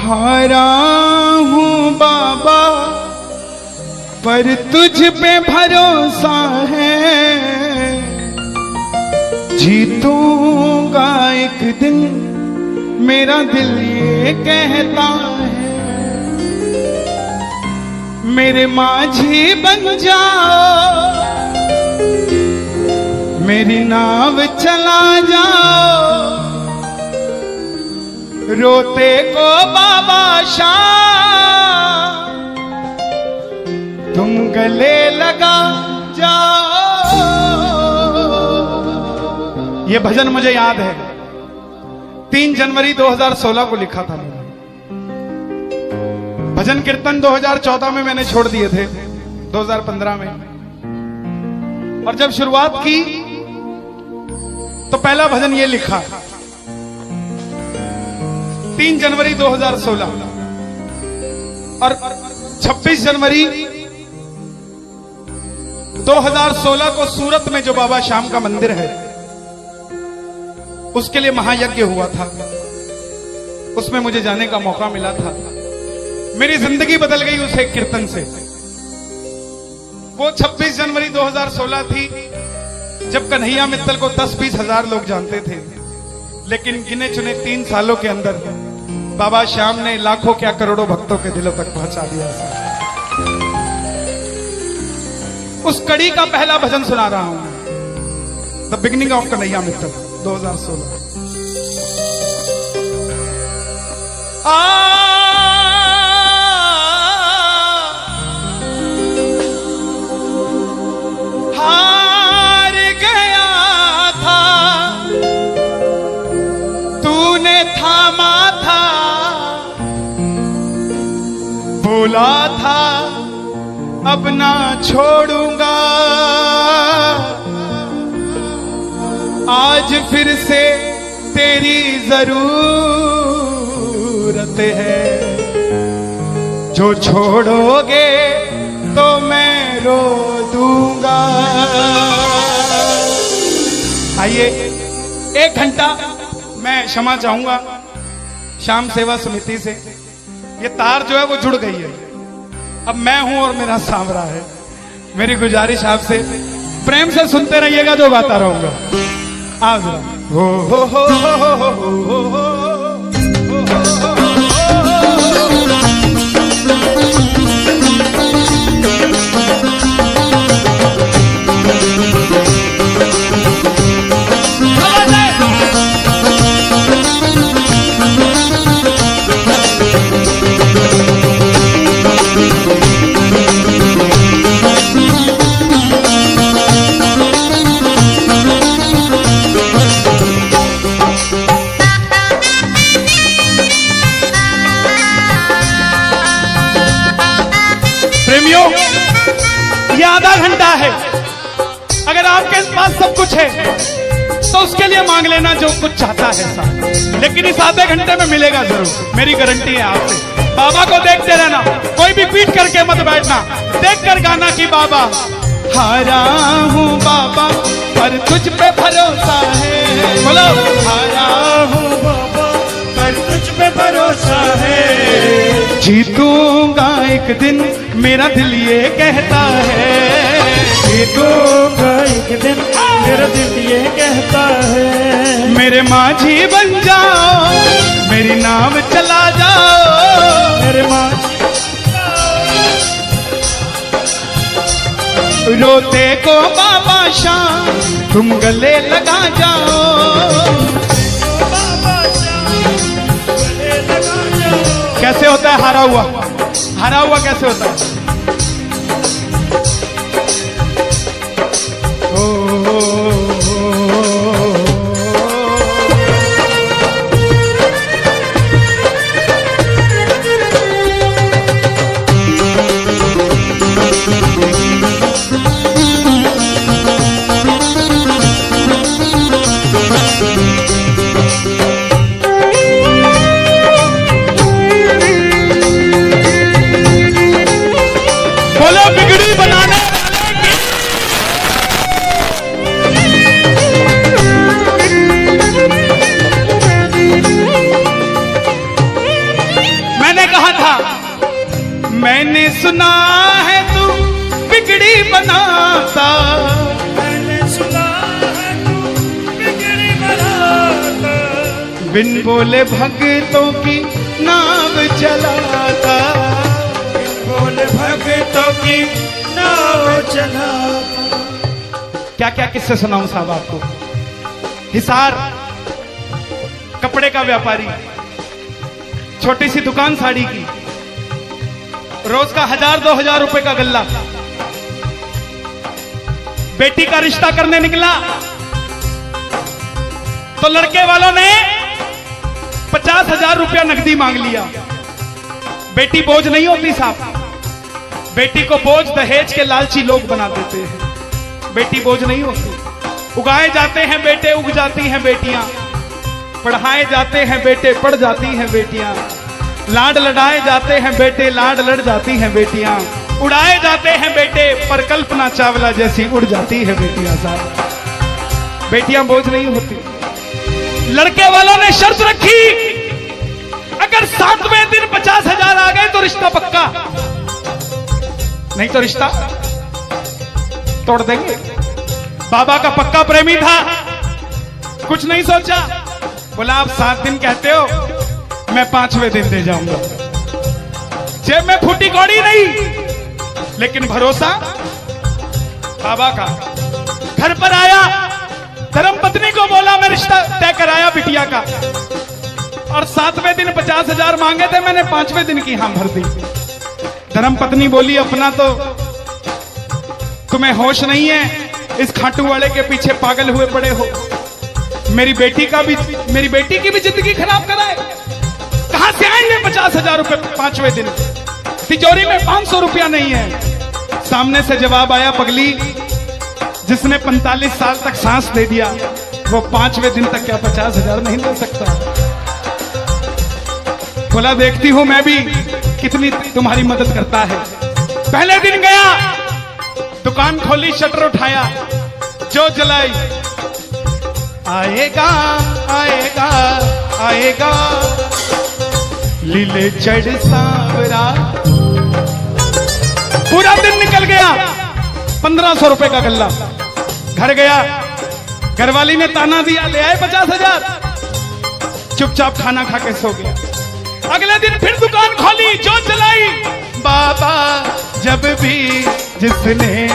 हारा हूँ बाबा पर तुझ पे भरोसा है, जीतूंगा एक दिन मेरा दिल ये कहता है। मेरे माझी बन जाओ, मेरी नाव चला जाओ, रोते को बाबा शाम तुम गले लगा जाओ। ये भजन मुझे याद है, 3 जनवरी 2016 को लिखा था मैंने। भजन कीर्तन 2014 में मैंने छोड़ दिए थे, 2015 में। और जब शुरुआत की तो पहला भजन ये लिखा 3 जनवरी 2016। और 26 जनवरी 2016 को सूरत में जो बाबा श्याम का मंदिर है उसके लिए महायज्ञ हुआ था, उसमें मुझे जाने का मौका मिला था। मेरी जिंदगी बदल गई उस एक कीर्तन से। वो 26 जनवरी 2016 थी जब कन्हैया मित्तल को 10-20 हजार लोग जानते थे, लेकिन गिने चुने 3 सालों के अंदर बाबा श्याम ने लाखों क्या करोड़ों भक्तों के दिलों तक पहुंचा दिया। उस कड़ी का पहला भजन सुना रहा हूं, the beginning of Kanhaiya Mittal 2016। हार गया था तूने थामा था, बोला था अब ना छोड़ूंगा, आज फिर से तेरी जरूरत है, जो छोड़ोगे तो मैं रो दूंगा। आइए 1 घंटा मैं क्षमा चाहूंगा श्याम सेवा समिति से। ये तार जो है वो जुड़ गई है, अब मैं हूं और मेरा सांवरा है। मेरी गुजारिश आपसे प्रेम से सुनते रहिएगा, जो गाता रहूंगा। आज हो हो हो हो हो हो हो हो। प्रेमियों, ये आधा घंटा है। अगर आपके पास सब कुछ है तो उसके लिए मांग लेना जो कुछ चाहता है साहब, लेकिन इस आधे घंटे में मिलेगा जरूर, मेरी गारंटी है आपसे। बाबा को देखते रहना, कोई भी पीट करके मत बैठना, देख कर गाना कि बाबा हारा हूँ बाबा पर तुझ पे भरोसा है। बोलो हारा हूँ बाबा पर तुझ पे भरोसा है, जीतूंगा एक दिन मेरा दिल ये कहता है, जीतूंगा एक दिन मेरा दिल ये कहता है। मेरे माझी बन जाओ, मेरी नाव चला जाओ, मेरे माझी रोते को बाबा शाम तुम गले लगा जाओ, कैसे होता है हारा हुआ? हारा हुआ कैसे होता है? सुना है तू बिगड़ी बनाता, मैंने सुना है तू बिगड़ी बनाता, बिन बोले भक्तों की नाव चलाता, बिन बोले भक्तों की नाव चलाता। क्या क्या किस्से सुनाऊं साहब आपको। हिसार कपड़े का व्यापारी, छोटी सी दुकान साड़ी की, रोज का 1000-2000 रुपए का गल्ला। बेटी का रिश्ता करने निकला तो लड़के वालों ने 50,000 रुपया नकदी मांग लिया। बेटी बोझ नहीं होती साहब, बेटी को बोझ दहेज के लालची लोग बना देते हैं। बेटी बोझ नहीं होती। उगाए जाते हैं बेटे, उग जाती हैं बेटियां। पढ़ाए जाते हैं बेटे, पढ़ जाती हैं बेटियां। लाड लड़ाए जाते हैं बेटे, लाड लड़ जाती हैं बेटियां। उड़ाए जाते हैं बेटे, पर कल्पना चावला जैसी उड़ जाती है बेटियां साहब। बेटियां बोझ नहीं होती। लड़के वालों ने शर्त रखी, अगर 7वें दिन 50,000 आ गए तो रिश्ता पक्का, नहीं तो रिश्ता तोड़ देंगे। बाबा का पक्का प्रेमी था, कुछ नहीं सोचा, बोला आप 7 दिन कहते हो, मैं 5वें दिन दे जाऊंगा। जेब में फूटी कौड़ी नहीं, लेकिन भरोसा बाबा का। घर पर आया, धर्मपत्नी को बोला मैं रिश्ता तय कराया बिटिया का, और 7वें दिन 50,000 मांगे थे, मैंने 5वें दिन की हां भर दी। धर्मपत्नी बोली अपना तो तुम्हें होश नहीं है, इस खाटू वाले के पीछे पागल हुए पड़े हो। मेरी बेटी की भी जिंदगी खराब कराए। कहां से आएंगे 50,000 रुपए 5वें दिन? तिजोरी में 500 रुपया नहीं है। सामने से जवाब आया, पगली जिसने 45 साल तक सांस दे दिया, वो 5वें दिन तक क्या 50,000 नहीं दे सकता? बोला देखती हूं मैं भी कितनी तुम्हारी मदद करता है। पहले दिन गया, दुकान खोली, शटर उठाया, जो जलाई, आएगा आएगा आएगा लीले चढ़ सांवरा। पूरा दिन निकल गया, 1500 रुपए का गल्ला। घर गया, घरवाली ने ताना दिया, ले आए 50,000। चुपचाप खाना खा के सो गया। अगले दिन फिर दुकान खोली, जो जलाई, बाबा जब भी जिसने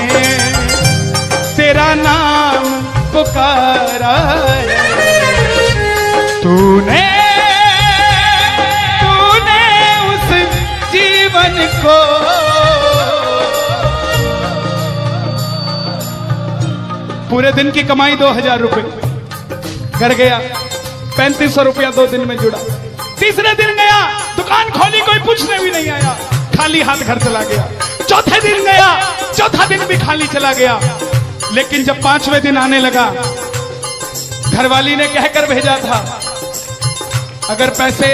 तेरा नाम पुकारा, तूने उस जीवन को पूरे दिन की कमाई 2,000 रुपए। घर गया, 3500 रुपया 2 दिन में जुड़ा। तीसरे दिन गया, दुकान खोली, कोई पूछने भी नहीं आया, खाली हाथ घर चला गया। चौथे दिन गया, चौथा दिन भी खाली चला गया। लेकिन जब 5वें दिन आने लगा, घरवाली ने कहकर भेजा था, अगर पैसे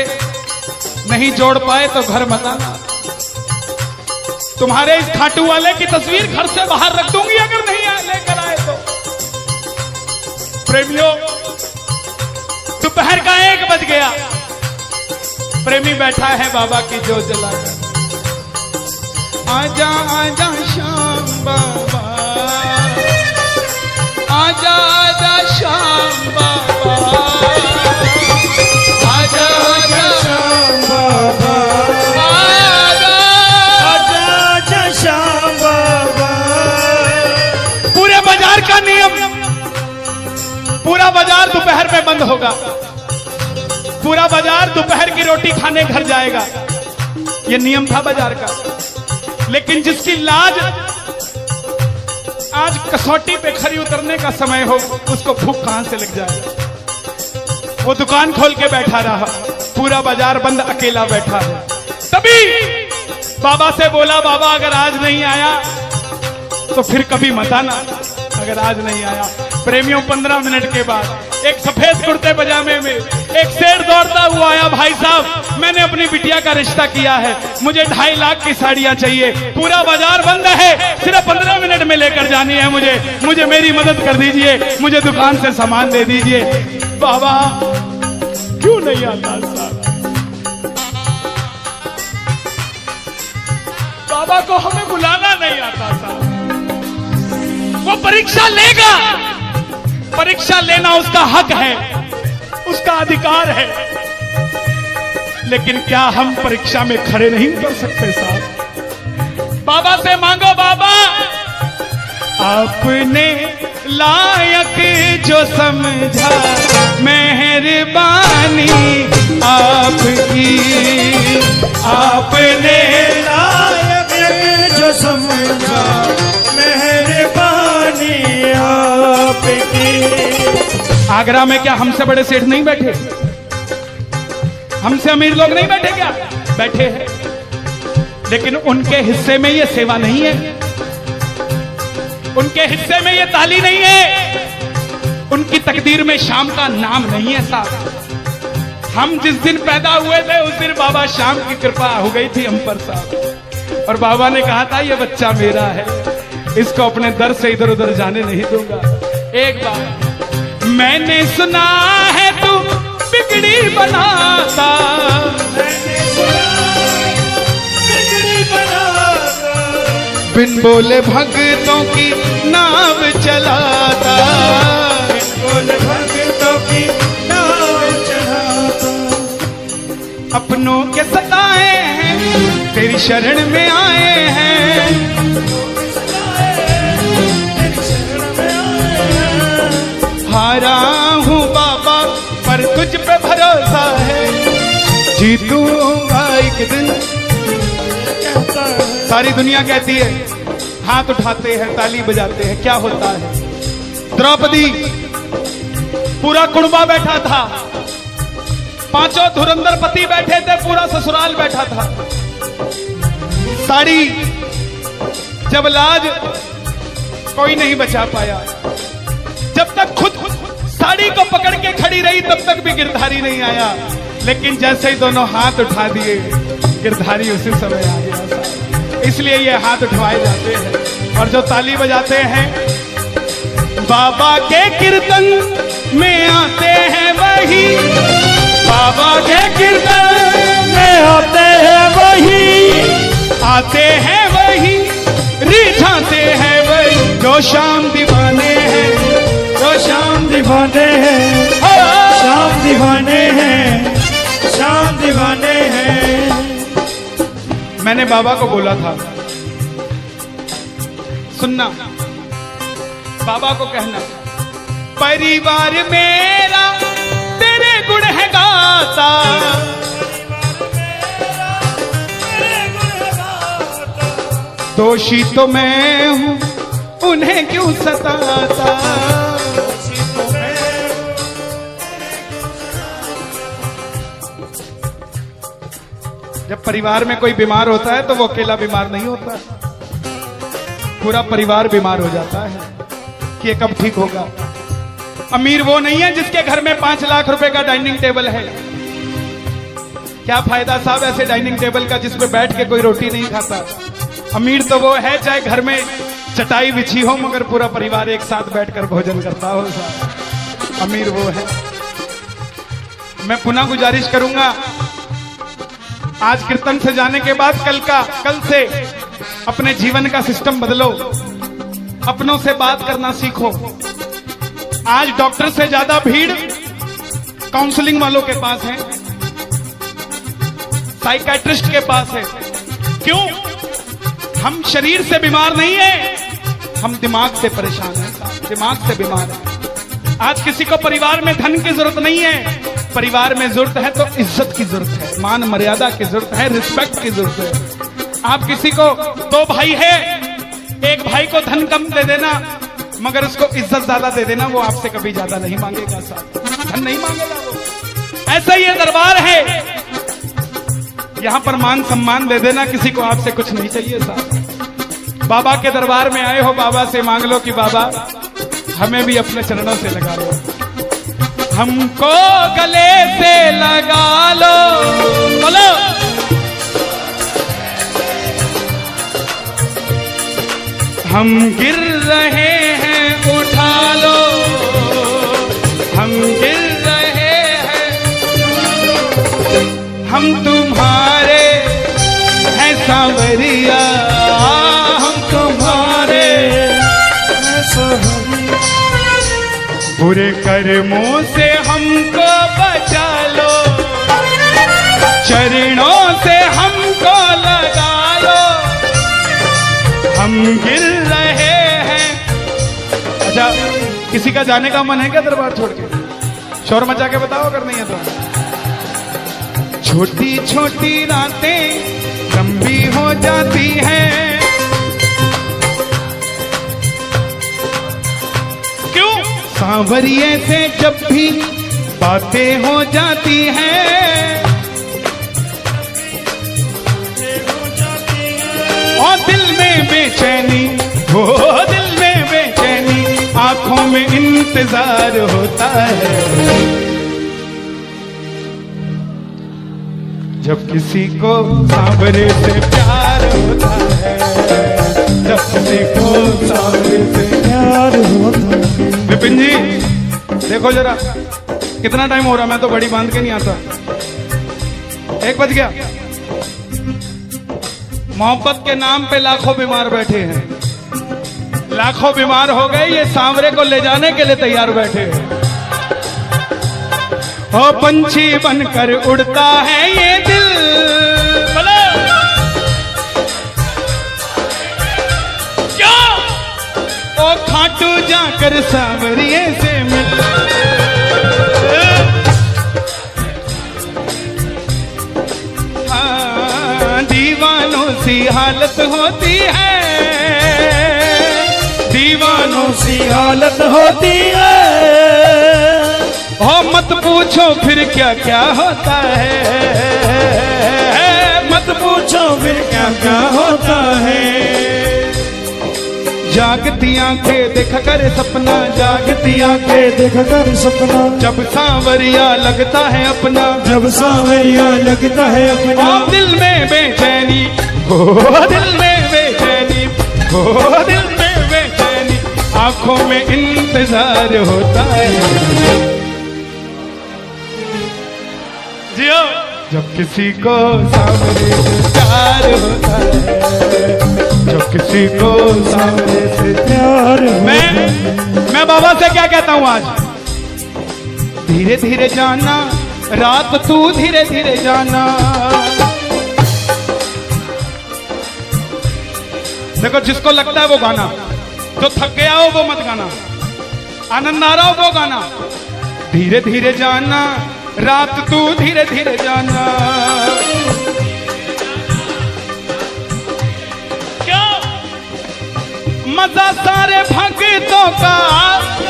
नहीं जोड़ पाए तो घर मत आना। तुम्हारे इस खाटू वाले की तस्वीर घर से बाहर रख दूंगी अगर नहीं लेकर आए तो। प्रेमियों, दोपहर का 1 बज गया, प्रेमी बैठा है बाबा की जोत जलाकर। आजा आजा श्याम बाबा, आजा आजा श्याम बाबा, आजा आजा श्याम बाबा, आजा आजा श्याम बाबा। पूरे बाजार का नियम, पूरा बाजार दोपहर में बंद होगा। पूरा बाजार दोपहर की रोटी खाने घर जाएगा। यह नियम था बाजार का। लेकिन जिसकी लाज आज कसौटी पे खरी उतरने का समय हो, उसको भूख कहां से लग जाए। वो दुकान खोल के बैठा रहा, पूरा बाजार बंद, अकेला बैठा है। तभी बाबा से बोला, बाबा अगर आज नहीं आया तो फिर कभी मत आना, अगर आज नहीं आया। प्रेमियों, 15 मिनट के बाद एक सफेद कुर्ते पजामे में एक शेर दौड़ता हुआ आया, भाई साहब मैंने अपनी बिटिया का रिश्ता किया है, मुझे 2.5 लाख की साड़ियां चाहिए, पूरा बाजार बंद है, सिर्फ 15 मिनट में लेकर जानी है मुझे मेरी मदद कर दीजिए, मुझे दुकान से सामान दे दीजिए। बाबा क्यों नहीं आता साहब? बाबा को हमें बुलाना नहीं आता साहब। वो परीक्षा लेगा, परीक्षा लेना उसका हक है, उसका अधिकार है, लेकिन क्या हम परीक्षा में खड़े नहीं उतर सकते साहब? बाबा से मांगो, बाबा आपने लायक जो समझा, मेहरबानी आपकी, आपने लायक जो समझा, मेहरबानी आपकी। आगरा में क्या हमसे बड़े सेठ नहीं बैठे? हमसे अमीर लोग नहीं बैठे क्या? बैठे हैं, लेकिन उनके हिस्से में ये सेवा नहीं है, उनके हिस्से में ये ताली नहीं है, उनकी तकदीर में शाम का नाम नहीं है साहब। हम जिस दिन पैदा हुए थे उस दिन बाबा शाम की कृपा हो गई थी हम पर साहब, और बाबा ने कहा था ये बच्चा मेरा है, इसको अपने दर से इधर उधर जाने नहीं दूंगा। एक बार मैंने सुना है तू बिगड़ी बनाता, बिगड़ी बनाता, बिन बोले भक्तों की नाव चलाता, बोले भक्तों की नाव चढ़ाता। अपनों के सताए हैं तेरी शरण में आए हैं, तेरी शरण में आए हैं। हारा हूँ बाबा पर तुझ पे भरोसा है, जीतूंगा एक दिन। कहता है सारी दुनिया कहती है, हाथ उठाते हैं, ताली बजाते हैं, क्या होता है? द्रौपदी पूरा कुणबा बैठा था, पांचों धुरंधर पति बैठे थे, पूरा ससुराल बैठा था। साड़ी जब लाज कोई नहीं बचा पाया, जब तक खुद साड़ी को पकड़ के खड़ी रही तब तक भी गिरधारी नहीं आया, लेकिन जैसे ही दोनों हाथ उठा दिए गिरधारी उसी समय आ गया। इसलिए ये हाथ उठवाए जाते हैं, और जो ताली बजाते हैं बाबा के कीर्तन में आते हैं वही, बाबा के कीर्तन में आते हैं वही, आते हैं वही, रिझाते हैं वही, जो शाम दीवाने हैं, जो शाम दीवाने हैं, शाम दीवाने हैं, शाम दीवाने हैं। मैंने बाबा को बोला था, सुनना, बाबा को कहना, परिवार मेरा तेरे गुण है गाता, दोषी तो मैं हूं उन्हें क्यों सताता। जब परिवार में कोई बीमार होता है तो वो अकेला बीमार नहीं होता, पूरा परिवार बीमार हो जाता है कि ये कब ठीक होगा। अमीर वो नहीं है जिसके घर में 5 लाख रुपए का डाइनिंग टेबल है। क्या फायदा साहब ऐसे डाइनिंग टेबल का जिस पे बैठ के कोई रोटी नहीं खाता। अमीर तो वो है चाहे घर में चटाई बिछी हो मगर पूरा परिवार एक साथ बैठकर भोजन करता हो साहब, अमीर वो है। मैं पुनः गुजारिश करूंगा, आज कीर्तन से जाने के बाद कल से अपने जीवन का सिस्टम बदलो, अपनों से बात करना सीखो। आज डॉक्टर से ज्यादा भीड़ काउंसलिंग वालों के पास है, साइकाइट्रिस्ट के पास है। क्यों? हम शरीर से बीमार नहीं है, हम दिमाग से परेशान हैं, दिमाग से बीमार हैं। आज किसी को परिवार में धन की जरूरत नहीं है, परिवार में जरूरत है तो इज्जत की जरूरत है, मान मर्यादा की जरूरत है, रिस्पेक्ट की जरूरत है। आप किसी को 2 भाई है, एक भाई को धन कम दे देना मगर उसको इज्जत ज्यादा दे देना, वो आपसे कभी ज्यादा नहीं मांगेगा साहब, धन नहीं मांगेगा वो। ऐसा ये दरबार है, यहां पर मान सम्मान दे देना, किसी को आपसे कुछ नहीं चाहिए साहब। बाबा के दरबार में आए हो, बाबा से मांग लो कि बाबा हमें भी अपने चरणों से लगा लो, हमको गले से लगा लो। बोलो हम गिर रहे हैं उठा लो, हम गिर रहे हैं, हम तुम्हारे हैं सांवरिया। कर्मों से हमको बचा लो, चरणों से हमको लगा लो, हम गिर रहे हैं। अच्छा, किसी का जाने का मन है क्या दरबार छोड़ के? शोर मचा के बताओ अगर नहीं है तो। छोटी छोटी रातें लंबी हो जाती हैं, क्यों? सांवरिये से जब भी बातें हो जाती हैं, और दिल में बेचैनी, हो दिल में बेचैनी, आंखों में इंतजार होता है। जब किसी को सांवरे से प्यार होता है, जब किसी को सांवरे से प्यार होता है। विपिन जी देखो जरा कितना टाइम हो रहा, मैं तो घड़ी बांध के नहीं आता। 1 बज गया। मोहब्बत के नाम पे लाखों बीमार बैठे हैं, लाखों बीमार हो गए, ये सांवरे को ले जाने के लिए तैयार बैठे हैं। ओ पंछी बनकर उड़ता है ये दिल, क्या? ओ खाटू जाकर सांवरिये से मिल, हाँ, दीवानों सी हालत होती है, दीवानों सी हालत होती है। हो मत पूछो फिर क्या क्या होता है, मत पूछो फिर क्या क्या होता है। जागती आंखें देख कर सपना, जागती आंखें देख कर सपना, जब सांवरिया लगता है अपना, जब सांवरिया लगता है अपना। ओ दिल में बेचैनी, हो दिल में बेचैनी, हो दिल में बेचैनी, आंखों में इंतजार होता है। जियो। जब किसी को सांवरे से प्यार होता है, जब किसी को सांवरे से प्यार मैं बाबा से क्या कहता हूं आज? धीरे धीरे जाना, रात तू धीरे धीरे जाना। देखो जिसको लगता है वो गाना, जो थक गया हो वो मत गाना, आनंद आ रहा हो वो गाना। धीरे धीरे जाना, रात तू धीरे धीरे जाना। क्या मजा सारे भक्तों का,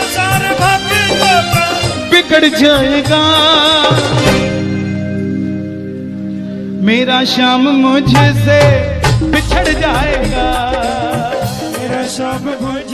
सारे भक्तों का बिगड़ जाएगा। मेरा श्याम मुझसे बिछड़ जाएगा, मेरा शाम मुझ